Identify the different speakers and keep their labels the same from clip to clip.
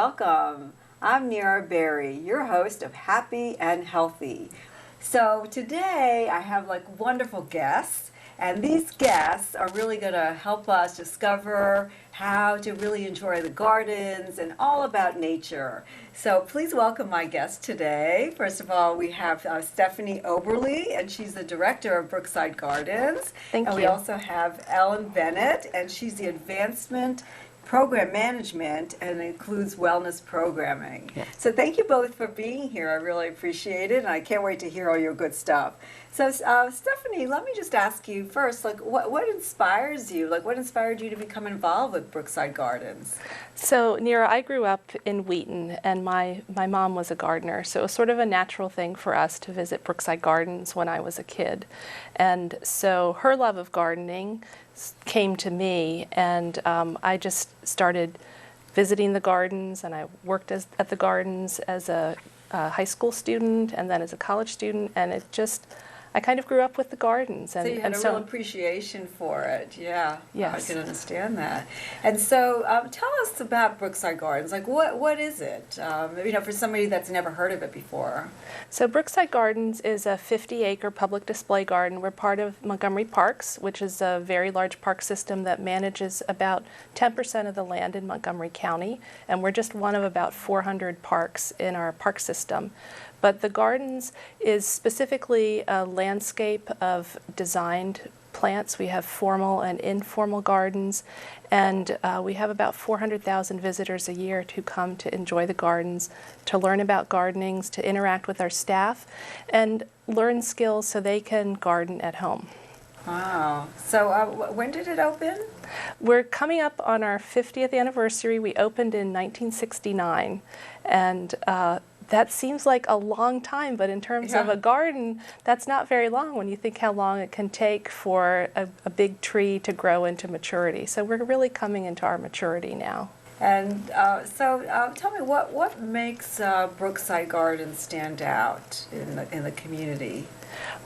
Speaker 1: welcome. I'm Nira Berry, your host of Happy and Healthy. So today I have wonderful guests, and these guests are really going to help us discover how to really enjoy the gardens and all about nature. So please welcome my guests today. First of all, we have Stephanie Oberle, and she's the director of Brookside Gardens.
Speaker 2: Thank you.
Speaker 1: And we also have Ellen Bennett, and she's the advancement program management and includes wellness programming.
Speaker 2: Yes.
Speaker 1: So thank you both for being here. I really appreciate it, and I can't wait to hear all your good stuff. So Stephanie, let me just ask you first, what inspires you? What inspired you to become involved with Brookside Gardens?
Speaker 2: So Nira, I grew up in Wheaton, and my mom was a gardener, so it was sort of a natural thing for us to visit Brookside Gardens when I was a kid. And so her love of gardening came to me, and I just started visiting the gardens, and I worked at the gardens as a high school student and then as a college student, and I kind of grew up with the gardens.
Speaker 1: So you had a real appreciation for it, yeah.
Speaker 2: Yes.
Speaker 1: I can understand that. And so tell us about Brookside Gardens. What is it? For somebody that's never heard of it before.
Speaker 2: So Brookside Gardens is a 50-acre public display garden. We're part of Montgomery Parks, which is a very large park system that manages about 10% of the land in Montgomery County, and we're just one of about 400 parks in our park system. But the gardens is specifically a landscape of designed plants. We have formal and informal gardens, and we have about 400,000 visitors a year who come to enjoy the gardens, to learn about gardening, to interact with our staff, and learn skills so they can garden at home.
Speaker 1: Wow. So when did it open?
Speaker 2: We're coming up on our 50th anniversary. We opened in 1969, and that seems like a long time, but in terms of a garden, that's not very long when you think how long it can take for a big tree to grow into maturity. So we're really coming into our maturity now.
Speaker 1: And so tell me, what makes Brookside Gardens stand out in the community?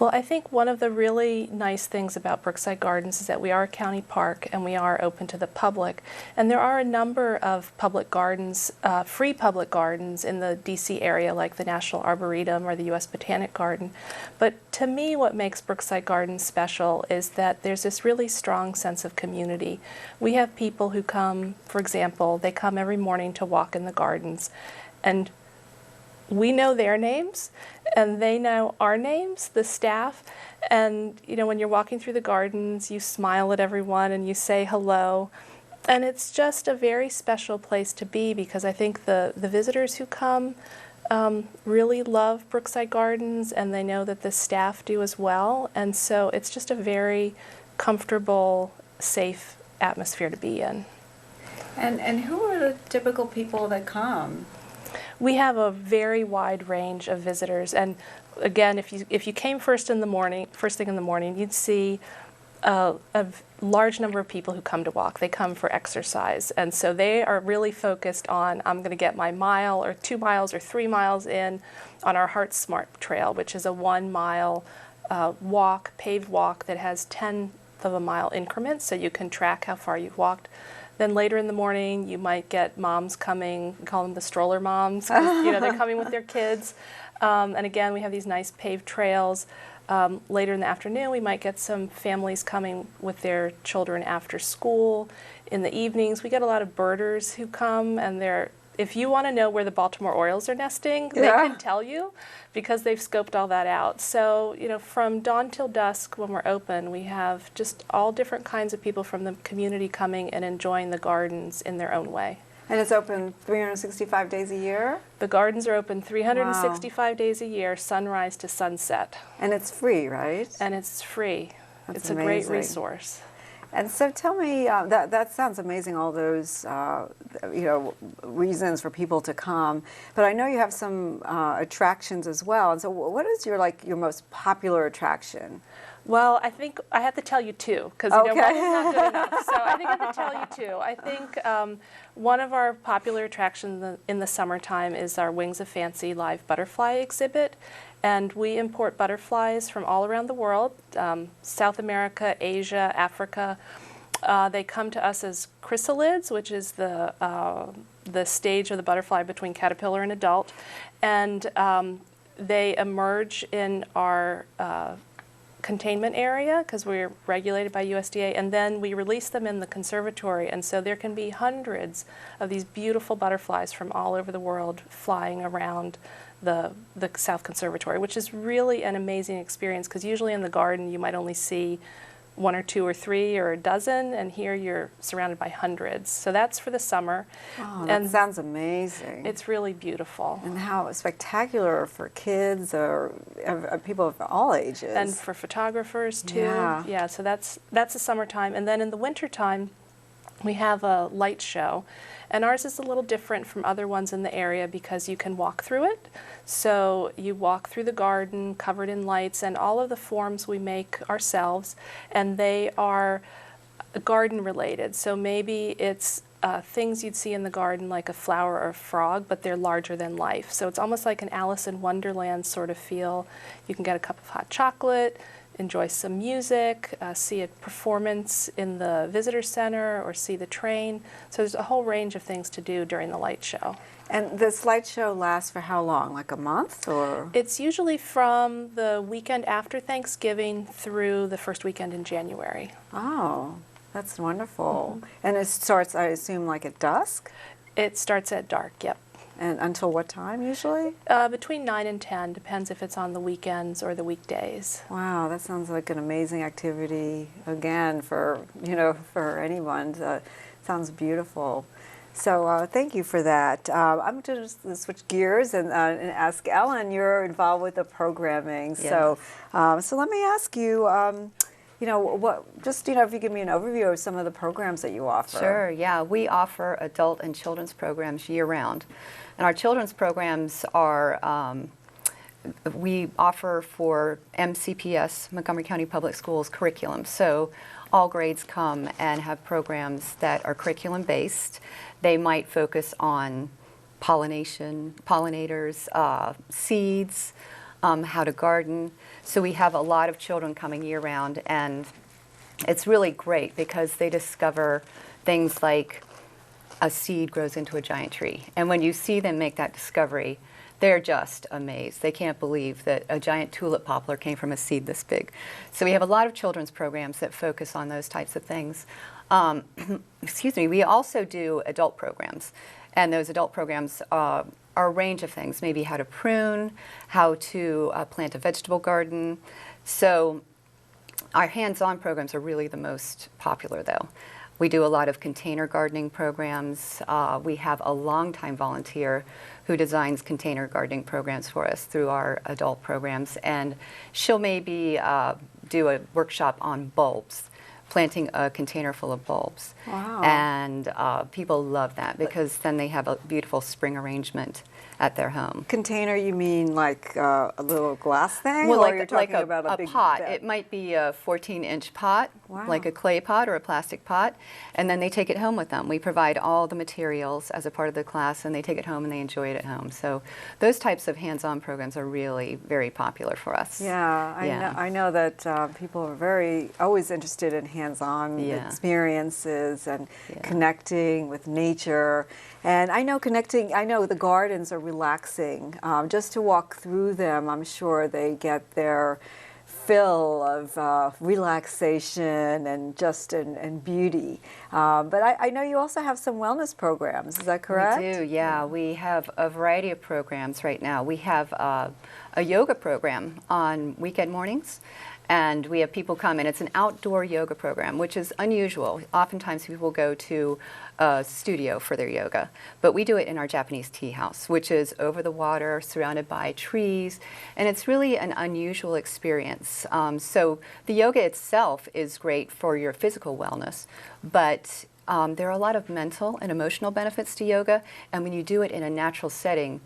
Speaker 2: Well, I think one of the really nice things about Brookside Gardens is that we are a county park and we are open to the public. And there are a number of public gardens, free public gardens in the DC area, like the National Arboretum or the U.S. Botanic Garden. But to me, what makes Brookside Gardens special is that there's this really strong sense of community. We have people who come, for example, they come every morning to walk in the gardens, and we know their names, and they know our names, the staff. And when you're walking through the gardens, you smile at everyone and you say hello. And it's just a very special place to be, because I think the visitors who come really love Brookside Gardens, and they know that the staff do as well. And so it's just a very comfortable, safe atmosphere to be in.
Speaker 1: And who are the typical people that come?
Speaker 2: We have a very wide range of visitors, and again, if you came first thing in the morning, you'd see a large number of people who come to walk. They come for exercise, and so they are really focused on, I'm going to get my mile or 2 miles or 3 miles in on our Heart Smart Trail, which is a 1 mile paved walk that has 10th of a mile increments, so you can track how far you've walked. Then later in the morning, you might get moms coming, we call them the stroller moms, 'cause, they're coming with their kids. And again, we have these nice paved trails. Later in the afternoon, we might get some families coming with their children after school. In the evenings, we get a lot of birders who come, and if you want to know where the Baltimore Orioles are nesting, they can tell you, because they've scoped all that out. So, from dawn till dusk when we're open, we have just all different kinds of people from the community coming and enjoying the gardens in their own way.
Speaker 1: And it's open 365 days a year?
Speaker 2: The gardens are open 365 days a year, sunrise to sunset.
Speaker 1: And it's free, right?
Speaker 2: And it's free.
Speaker 1: That's
Speaker 2: it's
Speaker 1: amazing.
Speaker 2: a great resource.
Speaker 1: And so tell me, that sounds amazing, all those reasons for people to come. But I know you have some attractions as well. And so what is your most popular attraction?
Speaker 2: Well, I think I have to tell you two, because one is not good enough. So I think I have to tell you two. I think one of our popular attractions in the summertime is our Wings of Fancy live butterfly exhibit. And we import butterflies from all around the world, South America, Asia, Africa. They come to us as chrysalids, which is the the stage of the butterfly between caterpillar and adult, and they emerge in our containment area because we're regulated by USDA, and then we release them in the conservatory, and so there can be hundreds of these beautiful butterflies from all over the world flying around the South Conservatory, which is really an amazing experience because usually in the garden you might only see one or two or three or a dozen, and here you're surrounded by hundreds. So that's for the summer.
Speaker 1: Oh, that sounds amazing.
Speaker 2: It's really beautiful.
Speaker 1: And how spectacular for kids or people of all ages.
Speaker 2: And for photographers too.
Speaker 1: Yeah.
Speaker 2: So that's the summertime. And then in the wintertime, we have a light show. And ours is a little different from other ones in the area because you can walk through it. So you walk through the garden covered in lights, and all of the forms we make ourselves, and they are garden related. So maybe it's things you'd see in the garden like a flower or a frog, but they're larger than life. So it's almost like an Alice in Wonderland sort of feel. You can get a cup of hot chocolate, enjoy some music, see a performance in the visitor center, or see the train. So there's a whole range of things to do during the light show.
Speaker 1: And this light show lasts for how long? Like a month, or?
Speaker 2: It's usually from the weekend after Thanksgiving through the first weekend in January.
Speaker 1: Oh, that's wonderful. And it starts, I assume, like at dusk?
Speaker 2: It starts at dark, yep.
Speaker 1: And until what time usually?
Speaker 2: Between 9 and 10, depends if it's on the weekends or the weekdays.
Speaker 1: Wow, that sounds like an amazing activity, again, for, for anyone. Sounds beautiful. So thank you for that. I'm going to switch gears and ask Ellen, you're involved with the programming.
Speaker 3: Yes.
Speaker 1: So let me ask you, if you give me an overview of some of the programs that you offer.
Speaker 3: Sure, yeah. We offer adult and children's programs year-round. And our children's programs are, we offer for MCPS, Montgomery County Public Schools curriculum. So all grades come and have programs that are curriculum-based. They might focus on pollination, pollinators, seeds, how to garden. So we have a lot of children coming year-round, and it's really great because they discover things like a seed grows into a giant tree. And when you see them make that discovery, they're just amazed. They can't believe that a giant tulip poplar came from a seed this big. So we have a lot of children's programs that focus on those types of things. Excuse me, we also do adult programs. And those adult programs are a range of things, maybe how to prune, how to plant a vegetable garden. So our hands-on programs are really the most popular, though. We do a lot of container gardening programs. We have a longtime volunteer who designs container gardening programs for us through our adult programs, and she'll maybe do a workshop on bulbs, planting a container full of bulbs.
Speaker 1: Wow.
Speaker 3: And people love that because then they have a beautiful spring arrangement at their home.
Speaker 1: Container, you mean like a little glass thing?
Speaker 3: Well,
Speaker 1: or you're talking about a big
Speaker 3: pot.
Speaker 1: bed?
Speaker 3: It might be a 14-inch pot,
Speaker 1: Wow.
Speaker 3: like a clay pot or a plastic pot, and then they take it home with them. We provide all the materials as a part of the class, and they take it home and they enjoy it at home. So those types of hands-on programs are really very popular for us.
Speaker 1: Yeah, I know that people are always interested in hands-on experiences and connecting with nature. And I know the gardens are relaxing. Just to walk through them, I'm sure they get their fill of relaxation and beauty. But I know you also have some wellness programs, is that correct?
Speaker 3: We do, yeah. We have a variety of programs right now. We have a yoga program on weekend mornings. And we have people come, and it's an outdoor yoga program, which is unusual. Oftentimes people go to a studio for their yoga, but we do it in our Japanese tea house, which is over the water, surrounded by trees, and it's really an unusual experience. So the yoga itself is great for your physical wellness, but there are a lot of mental and emotional benefits to yoga, and when you do it in a natural setting,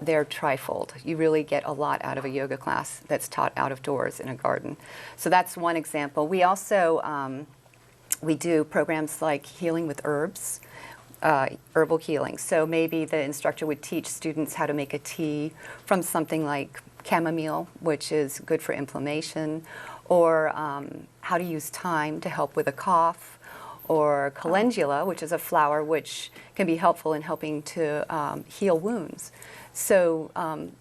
Speaker 3: they're trifold. You really get a lot out of a yoga class that's taught out of doors in a garden. So that's one example. We also we do programs like healing with herbs, herbal healing. So maybe the instructor would teach students how to make a tea from something like chamomile, which is good for inflammation, or how to use thyme to help with a cough, or calendula, which is a flower which can be helpful in helping to heal wounds. So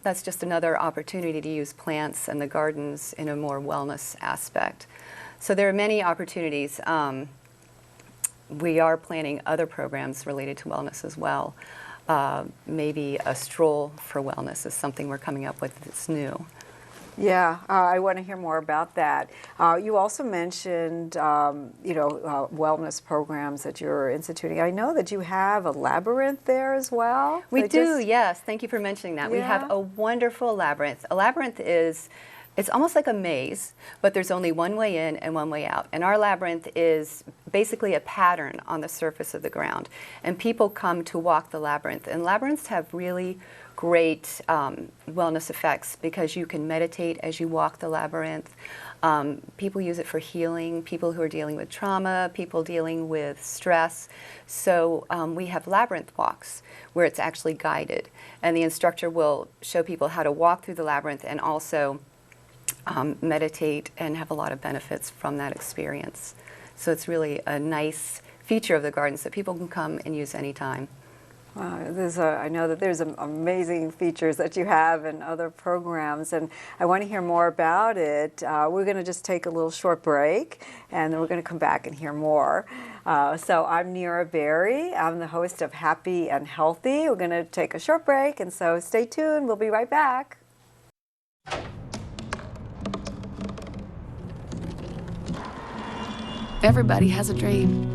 Speaker 3: that's just another opportunity to use plants and the gardens in a more wellness aspect. So there are many opportunities. We are planning other programs related to wellness as well. Maybe a stroll for wellness is something we're coming up with that's new.
Speaker 1: Yeah, I want to hear more about that. You also mentioned, wellness programs that you're instituting. I know that you have a labyrinth there as well.
Speaker 3: We do, yes. Thank you for mentioning that. We have a wonderful labyrinth. A labyrinth it's almost like a maze, but there's only one way in and one way out. And our labyrinth is basically a pattern on the surface of the ground. And people come to walk the labyrinth. And labyrinths have really great wellness effects because you can meditate as you walk the labyrinth. People use it for healing, people who are dealing with trauma, people dealing with stress. So we have labyrinth walks where it's actually guided. And the instructor will show people how to walk through the labyrinth and also meditate and have a lot of benefits from that experience. So it's really a nice feature of the gardens that people can come and use anytime.
Speaker 1: Wow, I know that there's amazing features that you have and other programs, and I want to hear more about it. We're going to just take a little short break, and then we're going to come back and hear more. So I'm Nira Berry. I'm the host of Happy and Healthy. We're going to take a short break, and so stay tuned. We'll be right back.
Speaker 4: Everybody has a dream.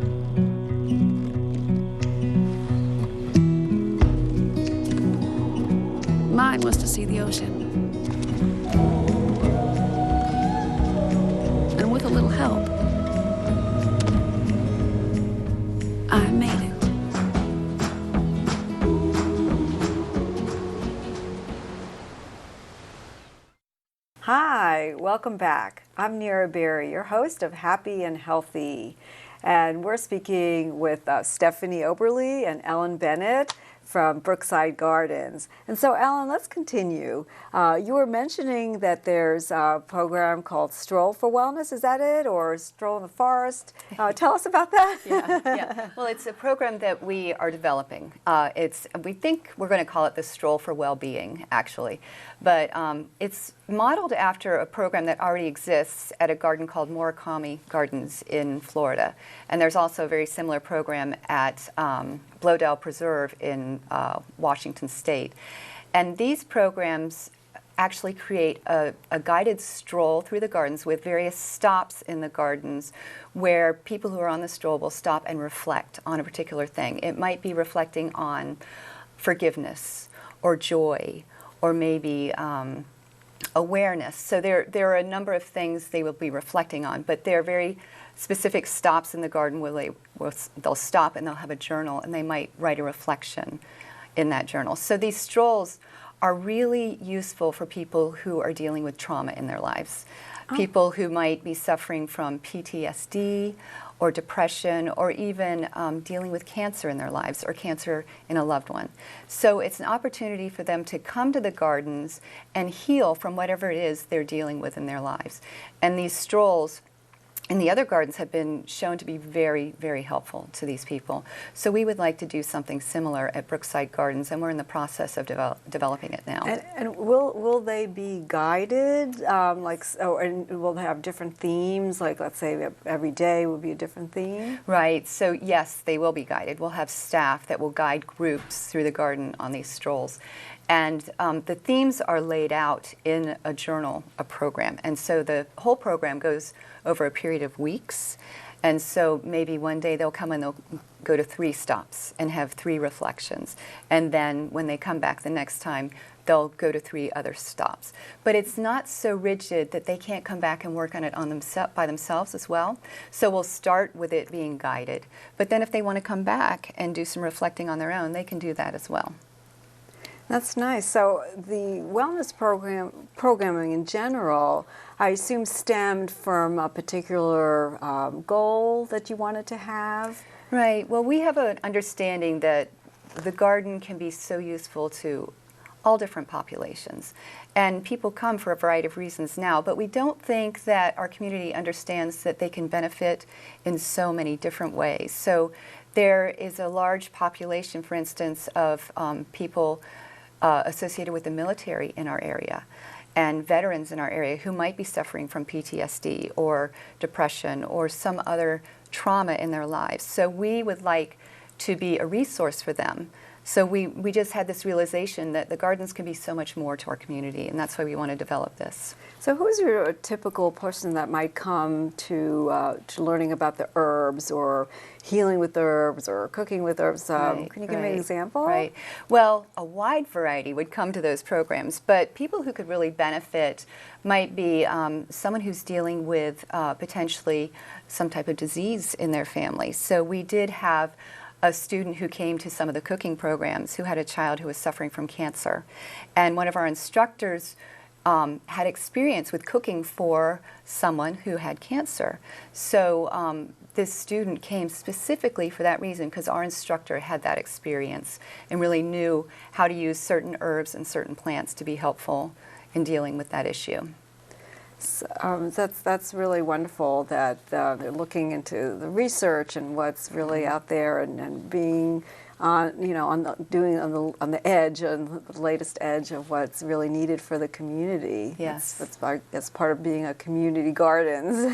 Speaker 4: Mine was to see the ocean. And with a little help, I made it.
Speaker 1: Hi, welcome back. I'm Nira Berry, your host of Happy and Healthy. And we're speaking with Stephanie Oberle and Ellen Bennett from Brookside Gardens. And so, Ellen, let's continue. You were mentioning that there's a program called Stroll for Wellness. Is that it? Or Stroll in the Forest? Tell us about that.
Speaker 3: Yeah. Well, it's a program that we are developing. We think we're going to call it the Stroll for Wellbeing, actually. But it's modeled after a program that already exists at a garden called Montgomery Gardens in Florida. And there's also a very similar program at Blodell Preserve in Washington State. And these programs actually create a guided stroll through the gardens with various stops in the gardens where people who are on the stroll will stop and reflect on a particular thing. It might be reflecting on forgiveness or joy or maybe awareness. So there are a number of things they will be reflecting on, but they're very specific stops in the garden where they'll stop and they'll have a journal and they might write a reflection in that journal. So these strolls are really useful for people who are dealing with trauma in their lives. People who might be suffering from PTSD or depression or even dealing with cancer in their lives or cancer in a loved one. So it's an opportunity for them to come to the gardens and heal from whatever it is they're dealing with in their lives. And these strolls in the other gardens have been shown to be very, very helpful to these people. So we would like to do something similar at Brookside Gardens, and we're in the process of developing it now.
Speaker 1: And will they be guided? And will they have different themes? Like, let's say every day will be a different theme?
Speaker 3: Right. So yes, they will be guided. We'll have staff that will guide groups through the garden on these strolls. And the themes are laid out in a journal, a program. And so the whole program goes over a period of weeks. And so maybe one day they'll come and they'll go to 3 stops and have 3 reflections. And then when they come back the next time, they'll go to 3 other stops. But it's not so rigid that they can't come back and work on it by themselves as well. So we'll start with it being guided. But then if they want to come back and do some reflecting on their own, they can do that as well.
Speaker 1: That's nice. So the wellness programming in general, I assume stemmed from a particular goal that you wanted to have?
Speaker 3: Right. Well, we have an understanding that the garden can be so useful to all different populations. And people come for a variety of reasons now, but we don't think that our community understands that they can benefit in so many different ways. So there is a large population, for instance, of people associated with the military in our area, and veterans in our area who might be suffering from PTSD or depression or some other trauma in their lives. So we would like to be a resource for them. So we just had this realization that the gardens can be so much more to our community, and that's why we want to develop this.
Speaker 1: So who's your typical person that might come to learning about the herbs or healing with herbs or cooking with herbs? Can you give me an example?
Speaker 3: Right. Well, a wide variety would come to those programs, but people who could really benefit might be someone who's dealing with potentially some type of disease in their family. So we did have a student who came to some of the cooking programs who had a child who was suffering from cancer. And one of our instructors had experience with cooking for someone who had cancer. So this student came specifically for that reason, because our instructor had that experience and really knew how to use certain herbs and certain plants to be helpful in dealing with that issue.
Speaker 1: That's really wonderful that they're looking into the research and what's really out there, and being on the edge, on the latest edge of what's really needed for the community.
Speaker 3: Yes,
Speaker 1: that's part of being a community gardens.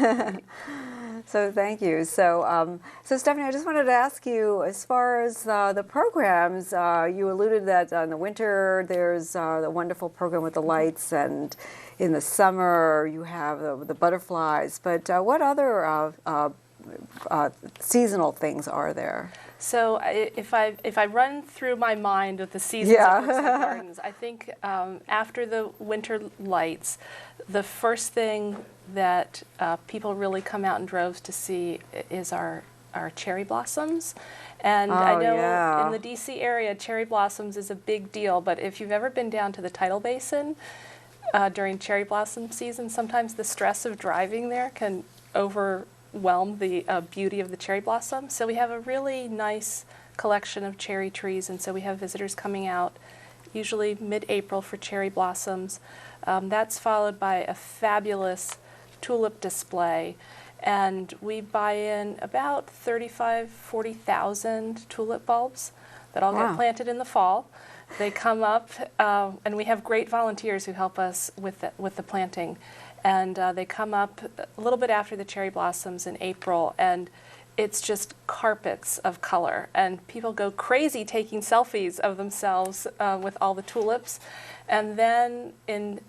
Speaker 1: So thank you. So Stephanie, I just wanted to ask you, as far as the programs, you alluded that in the winter there's the wonderful program with the lights, and in the summer you have the butterflies. But what other seasonal things are there?
Speaker 2: So if I run through my mind with the seasons of Brookside Gardens, I think after the winter lights, the first thing that people really come out in droves to see is our cherry blossoms. And I know in the DC area, cherry blossoms is a big deal, but if you've ever been down to the tidal basin during cherry blossom season, sometimes the stress of driving there can overwhelm the beauty of the cherry blossom. So we have a really nice collection of cherry trees, and so we have visitors coming out usually mid-April for cherry blossoms. That's followed by a fabulous tulip display, and we buy in about 40,000 tulip bulbs that all get planted in the fall. They come up, and we have great volunteers who help us with the planting. And they come up a little bit after the cherry blossoms in April, and it's just carpets of color. And people go crazy taking selfies of themselves with all the tulips. And then in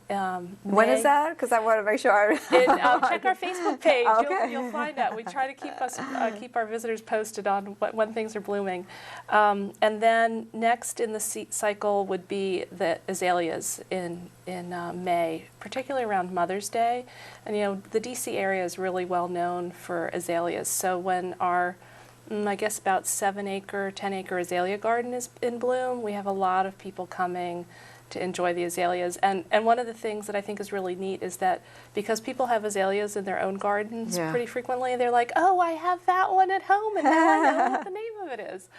Speaker 1: when is that? Because I want to make sure
Speaker 2: check our Facebook page.
Speaker 1: Okay.
Speaker 2: You'll find out. We try to keep our visitors posted on when things are blooming. And then next in the cycle would be the azaleas in May, particularly around Mother's Day. And the DC area is really well known for azaleas. So when our I guess about 7-acre, 10-acre azalea garden is in bloom, we have a lot of people coming to enjoy the azaleas. And one of the things that I think is really neat is that because people have azaleas in their own gardens pretty frequently, they're like, oh, I have that one at home, and now I know what the name of it is.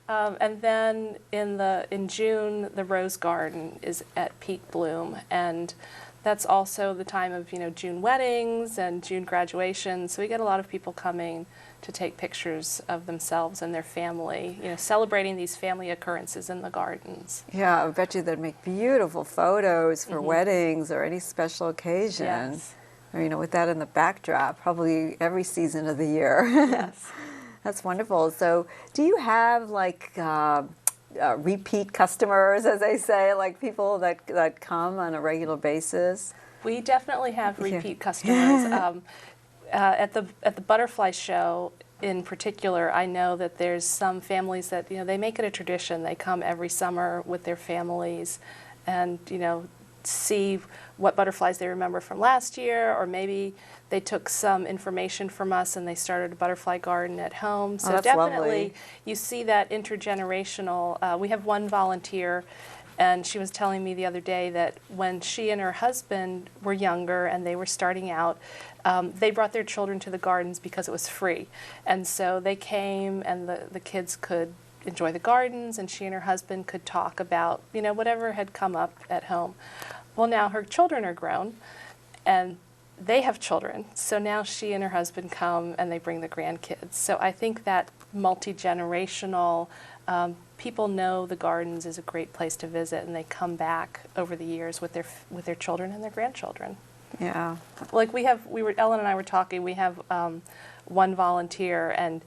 Speaker 2: And then in June, the rose garden is at peak bloom, and that's also the time of June weddings and June graduations. So we get a lot of people coming to take pictures of themselves and their family, celebrating these family occurrences in the gardens.
Speaker 1: Yeah, I bet you they'd make beautiful photos for weddings or any special occasion.
Speaker 2: Yes.
Speaker 1: Or, with that in the backdrop, probably every season of the year.
Speaker 2: Yes.
Speaker 1: That's wonderful. So do you have repeat customers, as they say, like people that come on a regular basis?
Speaker 2: We definitely have repeat customers. At the butterfly show in particular, I know that there's some families that they make it a tradition. They come every summer with their families, and see what butterflies they remember from last year, or maybe they took some information from us and they started a butterfly garden at home. So
Speaker 1: that's
Speaker 2: definitely
Speaker 1: lovely.
Speaker 2: You see that intergenerational. We have one volunteer, and she was telling me the other day that when she and her husband were younger and they were starting out, they brought their children to the gardens because it was free. And so they came, and the kids could enjoy the gardens, and she and her husband could talk about, you know, whatever had come up at home. Well, now her children are grown, and they have children, so now she and her husband come and they bring the grandkids. So I think that multi-generational, people know the gardens is a great place to visit, and they come back over the years with their children and their grandchildren.
Speaker 1: Yeah.
Speaker 2: Like Ellen and I were talking, we have one volunteer, and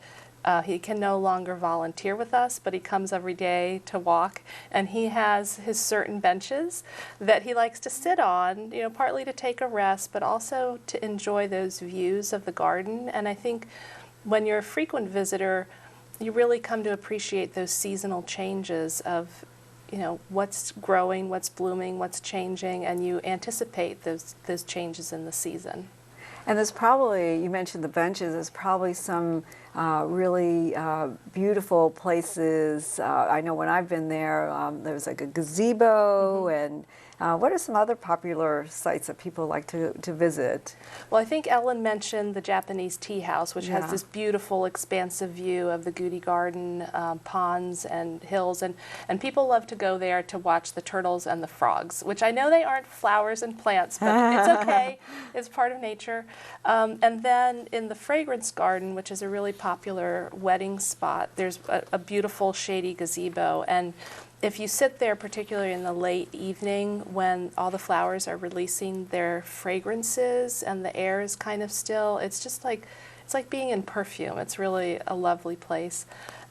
Speaker 2: he can no longer volunteer with us, but he comes every day to walk, and he has his certain benches that he likes to sit on, you know, partly to take a rest, but also to enjoy those views of the garden. And I think when you're a frequent visitor, you really come to appreciate those seasonal changes of, you know, what's growing, what's blooming, what's changing, and you anticipate those changes in the season.
Speaker 1: And there's probably, you mentioned the benches, there's probably some really beautiful places. I know when I've been there, there's like a gazebo, and what are some other popular sites that people like to visit?
Speaker 2: Well, I think Ellen mentioned the Japanese tea house, which
Speaker 1: Yeah.
Speaker 2: has this beautiful, expansive view of the Goody Garden, ponds and hills, and people love to go there to watch the turtles and the frogs, which I know they aren't flowers and plants, but it's okay. It's part of nature. And then in the Fragrance Garden, which is a really popular wedding spot, there's a beautiful shady gazebo, and if you sit there, particularly in the late evening when all the flowers are releasing their fragrances and the air is kind of still, it's like being in perfume. It's really a lovely place.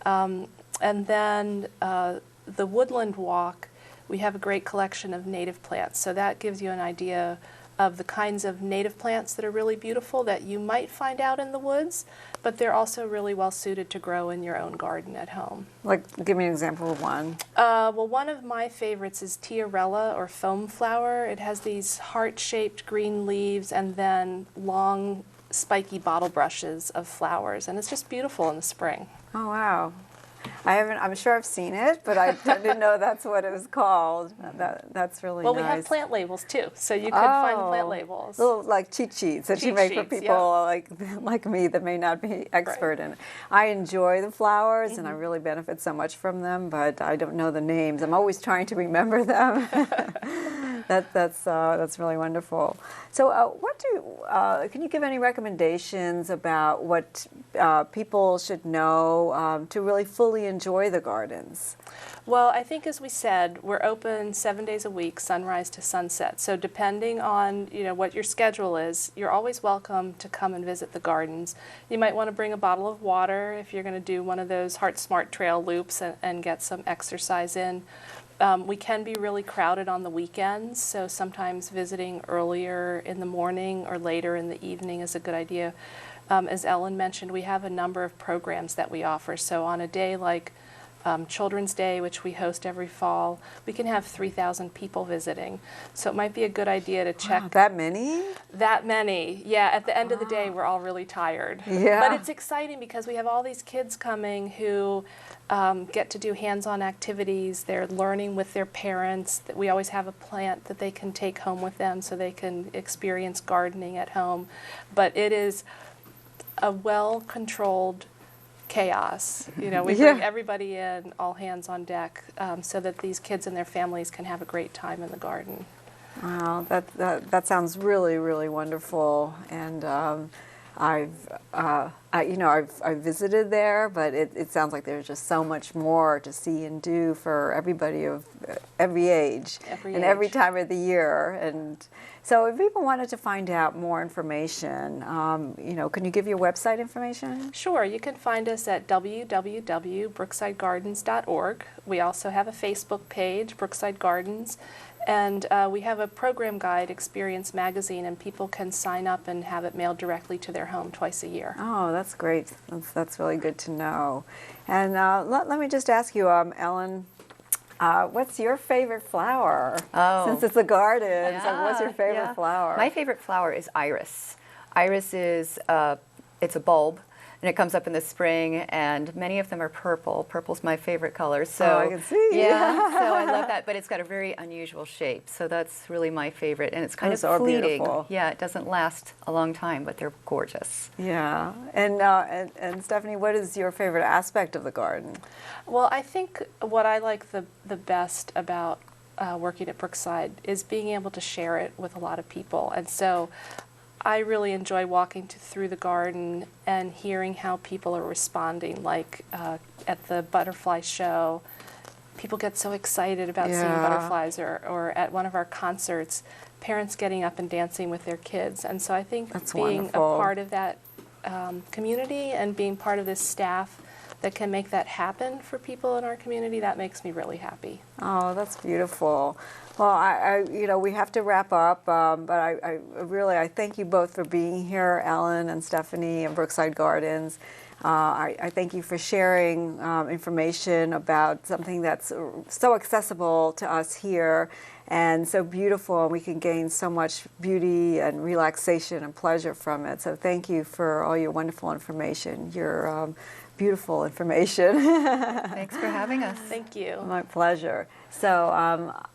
Speaker 2: And then the Woodland Walk, we have a great collection of native plants. So that gives you an idea of the kinds of native plants that are really beautiful that you might find out in the woods, but they're also really well suited to grow in your own garden at home.
Speaker 1: Like, give me an example of one.
Speaker 2: Well, one of my favorites is Tiarella, or foam flower. It has these heart-shaped green leaves and then long, spiky bottle brushes of flowers, and it's just beautiful in the spring.
Speaker 1: Oh, wow. I'm sure I've seen it, but I didn't know that's what it was called. That's really
Speaker 2: Well,
Speaker 1: nice.
Speaker 2: we have plant labels too, so you could find the plant labels.
Speaker 1: Little like cheat sheets that you
Speaker 2: Cheat
Speaker 1: make for
Speaker 2: sheets,
Speaker 1: people like me that may not be expert in it. I enjoy the flowers, and I really benefit so much from them, but I don't know the names. I'm always trying to remember them. That's really wonderful. So, can you give any recommendations about what people should know to really fully enjoy the gardens?
Speaker 2: Well, I think, as we said, we're open 7 days a week, sunrise to sunset. So depending on, you know, what your schedule is, you're always welcome to come and visit the gardens. You might want to bring a bottle of water if you're going to do one of those Heart Smart Trail loops and get some exercise in. We can be really crowded on the weekends, so sometimes visiting earlier in the morning or later in the evening is a good idea. As Ellen mentioned, we have a number of programs that we offer. So on a day like Children's Day, which we host every fall, we can have 3,000 people visiting. So it might be a good idea to check.
Speaker 1: Wow, that many?
Speaker 2: That many, yeah. At the end of the day, we're all really tired.
Speaker 1: Yeah.
Speaker 2: But it's exciting because we have all these kids coming who get to do hands-on activities. They're learning with their parents. We always have a plant that they can take home with them so they can experience gardening at home. But it is a well-controlled chaos. You know, we bring everybody in, all hands on deck, so that these kids and their families can have a great time in the garden.
Speaker 1: Wow, that sounds really, really wonderful. And I've visited there, but it sounds like there's just so much more to see and do for everybody of every age and every time of the year. And so, if people wanted to find out more information, can you give your website information?
Speaker 2: Sure, you can find us at www.brooksidegardens.org. We also have a Facebook page, Brookside Gardens. And we have a program guide, Experience Magazine, and people can sign up and have it mailed directly to their home twice a year.
Speaker 1: Oh, that's great. That's really good to know. And let me just ask you, Ellen, what's your favorite flower?
Speaker 3: Oh.
Speaker 1: Since it's a garden, so what's your favorite flower?
Speaker 3: My favorite flower is iris. Iris is it's a bulb, and it comes up in the spring, and many of them are purple. Purple's my favorite color. So
Speaker 1: I can see.
Speaker 3: Yeah, so I love that, but it's got a very unusual shape, so that's really my favorite, and it's kind
Speaker 1: Those
Speaker 3: of
Speaker 1: are
Speaker 3: fleeting.
Speaker 1: beautiful.
Speaker 3: Yeah, it doesn't last a long time, but they're gorgeous.
Speaker 1: Yeah. And Stephanie, what is your favorite aspect of the garden?
Speaker 2: Well, I think what I like the best about working at Brookside is being able to share it with a lot of people. And so I really enjoy walking through the garden and hearing how people are responding. Like at the butterfly show, people get so excited about seeing butterflies, or at one of our concerts, parents getting up and dancing with their kids. And so I think
Speaker 1: That's
Speaker 2: being
Speaker 1: wonderful.
Speaker 2: a part of that community and being part of this staff that can make that happen for people in our community, that makes me really happy.
Speaker 1: Oh, that's beautiful. Well, I we have to wrap up, but I really thank you both for being here, Ellen and Stephanie and Brookside Gardens. I thank you for sharing information about something that's so accessible to us here and so beautiful, and we can gain so much beauty and relaxation and pleasure from it. So thank you for all your wonderful information, your beautiful information.
Speaker 3: Thanks for having us.
Speaker 2: Thank you.
Speaker 1: My pleasure. So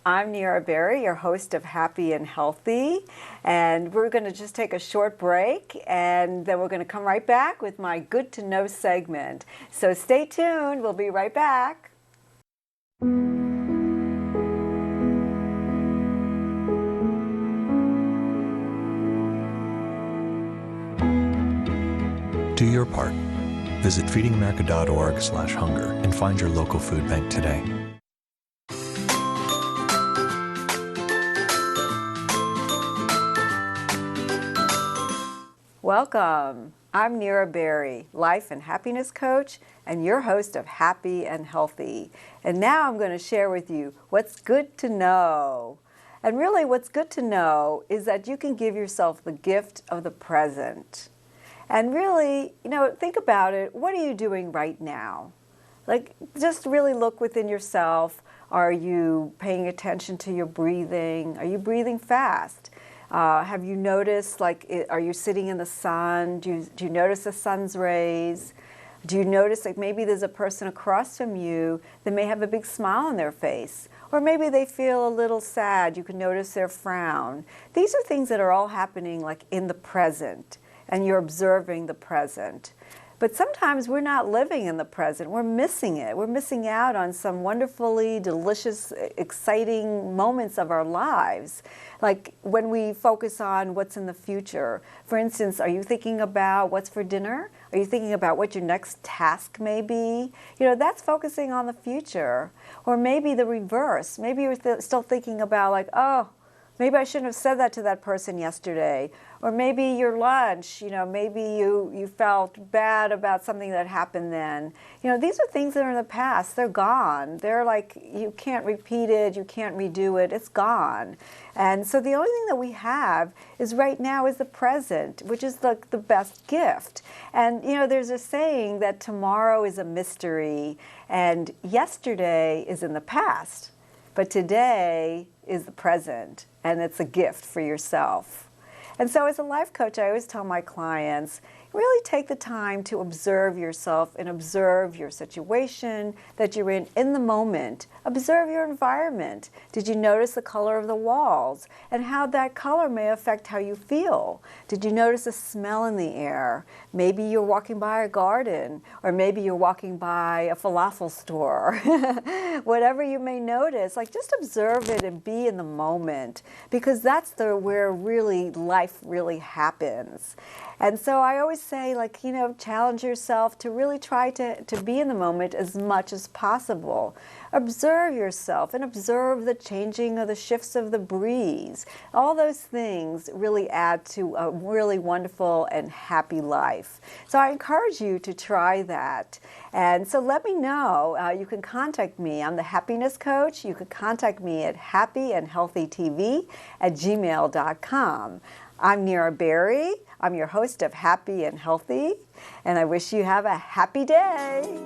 Speaker 1: I'm Nira Berry, your host of Happy and Healthy, and we're going to just take a short break, and then we're going to come right back with my Good to Know segment. So stay tuned. We'll be right back.
Speaker 5: Do your part. Visit feedingamerica.org/hunger and find your local food bank today.
Speaker 1: Welcome. I'm Nira Berry, life and happiness coach, and your host of Happy and Healthy. And now I'm going to share with you what's good to know. And really what's good to know is that you can give yourself the gift of the present. And really, think about it. What are you doing right now? Like, just really look within yourself. Are you paying attention to your breathing? Are you breathing fast? Have you noticed, are you sitting in the sun? Do you notice the sun's rays? Do you notice, maybe there's a person across from you that may have a big smile on their face? Or maybe they feel a little sad. You can notice their frown. These are things that are all happening, in the present. And you're observing the present. But sometimes we're not living in the present. We're missing it. We're missing out on some wonderfully delicious, exciting moments of our lives. Like when we focus on what's in the future. For instance, are you thinking about what's for dinner? Are you thinking about what your next task may be? That's focusing on the future. Or maybe the reverse. Maybe you're still thinking about maybe I shouldn't have said that to that person yesterday. Or maybe your lunch, maybe you felt bad about something that happened then. These are things that are in the past. They're gone. They're you can't repeat it, you can't redo it, it's gone. And so the only thing that we have is right now is the present, which is the best gift. And there's a saying that tomorrow is a mystery and yesterday is in the past. But today is the present, and it's a gift for yourself. And so as a life coach, I always tell my clients, really take the time to observe yourself and observe your situation that you're in the moment. Observe your environment. Did you notice the color of the walls and how that color may affect how you feel? Did you notice a smell in the air? Maybe you're walking by a garden, or maybe you're walking by a falafel store. Whatever you may notice, just observe it and be in the moment, because that's where really life really happens. And so I always say, challenge yourself to really try to be in the moment as much as possible. Observe yourself and observe the changing of the shifts of the breeze. All those things really add to a really wonderful and happy life. So I encourage you to try that. And so let me know. You can contact me. I'm the happiness coach. You can contact me at happyandhealthytv@gmail.com. I'm Nira Berry. I'm your host of Happy and Healthy, and I wish you have a happy day.